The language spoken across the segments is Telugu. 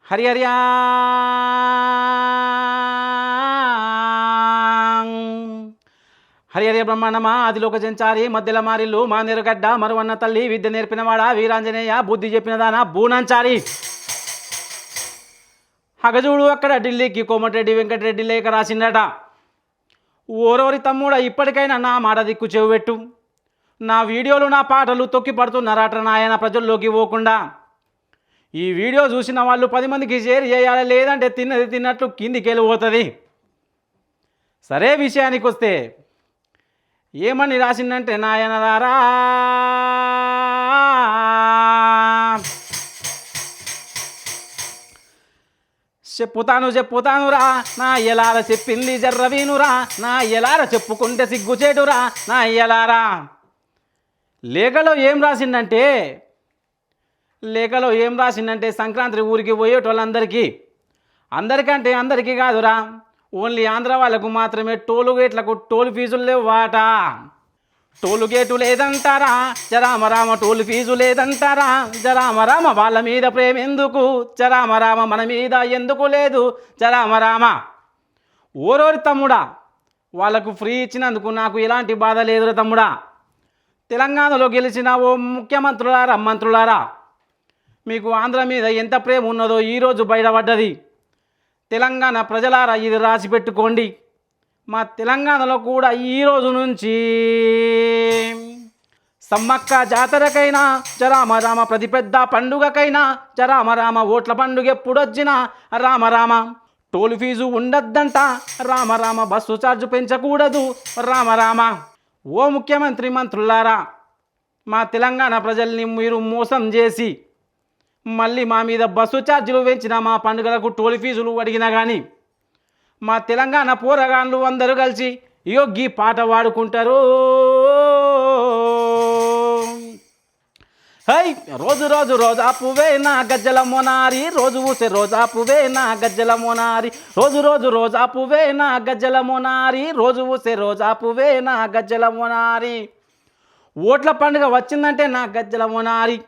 హరి హరియా హరి హరియ బ్రహ్మాండమా ఆదిలోక చెంచారి మధ్యల మారిల్లు మా నెరుగడ్డ మరువన్న తల్లి విద్య నేర్పినవాడ వీరాంజనేయ బుద్ధి చెప్పినదానా బూనంచారి హగజూడు అక్కడ ఢిల్లీకి కోమటిరెడ్డి వెంకటరెడ్డి లేఖ రాసిందట. ఓరోరి తమ్ముడ ఇప్పటికైనా నా మాట దిక్కు చెవిపెట్టు. నా వీడియోలు నా పాటలు తొక్కి పడుతున్నారట నాయన ప్రజల్లోకి పోకుండా. ఈ వీడియో చూసిన వాళ్ళు 10 మందికి షేర్ చేయాలి, లేదంటే తిన్నది తిన్నట్లు కిందికి వెళ్ళిపోతుంది. సరే విషయానికి వస్తే ఏమని రాసిందంటే నాయనలారా, చెప్పుతానురా నా ఎలార చెప్పింది జర్రవీనురా, నా ఎలార చెప్పుకుంటే సిగ్గుచేటురా నా ఎలారా. లేఖలో ఏం రాసిందంటే సంక్రాంతి ఊరికి పోయేటోళ్ళందరికీ, అందరికీ కాదురా, ఓన్లీ ఆంధ్ర వాళ్ళకు మాత్రమే టోలు గేట్లకు టోల్ ఫీజులు లేవాట. టోలు గేటు లేదంటారా జరామరామ, టోల్ ఫీజు లేదంటారా జరామరామ. వాళ్ళ మీద ప్రేమ ఎందుకు జరామరామ, మన మీద ఎందుకు లేదు జరామరామ. ఓరోరి తమ్ముడా, వాళ్ళకు ఫ్రీ ఇచ్చినందుకు నాకు ఎలాంటి బాధ లేదురా తమ్ముడా. తెలంగాణలో గెలిచిన ఓ ముఖ్యమంత్రులారా, మంత్రులారా, మీకు ఆంధ్ర మీద ఎంత ప్రేమ ఉన్నదో ఈరోజు బయటపడ్డది. తెలంగాణ ప్రజలారా ఇది రాసి పెట్టుకోండి. మా తెలంగాణలో కూడా ఈరోజు నుంచి సమ్మక్క జాతరకైనా జరామరామ, ప్రతి పెద్ద పండుగకైనా జరామరామ, ఓట్ల పండుగ ఎప్పుడొచ్చినా రామరామ. టోల్ ఫీజు ఉండద్దంట రామరామ, బస్సు ఛార్జు పెంచకూడదు రామరామ. ఓ ముఖ్యమంత్రి మంత్రులారా, మా తెలంగాణ ప్రజల్ని మీరు మోసం చేసి మళ్ళీ మా మీద బస్సు ఛార్జీలు పెంచిన, మా పండుగలకు టోల్ ఫీజులు అడిగినా కానీ మా తెలంగాణ పోరగాళ్ళు అందరూ కలిసి ఇయో గీ పాట పాడుకుంటారు. హై రోజు రోజు రోజా పువ్వే నా గజ్జల మొనారి, రోజు ఊసే రోజా పువ్వే నా గజ్జల మొనారి, రోజు రోజు రోజా పువ్వే నా గజ్జల మొనారి, రోజు ఊసే రోజా పువ్వే నా గజ్జల మొనారి. ఓట్ల పండుగ వచ్చిందంటే నా గజ్జల మొనారి,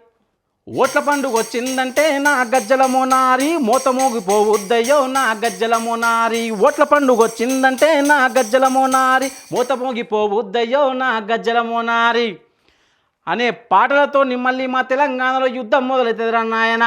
ఓట్ల పండుగ వచ్చిందంటే నా గజ్జల మొనారి, మోత మోగిపోవుద్దయ్యో నా గజ్జల మొనారి. ఓట్ల పండుగ వచ్చిందంటే నా గజ్జల మొనారి, మోత మోగిపోవుద్దయ్యో నా గజ్జల మొనారి అనే పాటలతో మళ్ళీ మా తెలంగాణలో యుద్ధం మొదలవుతుంది రా నాయన.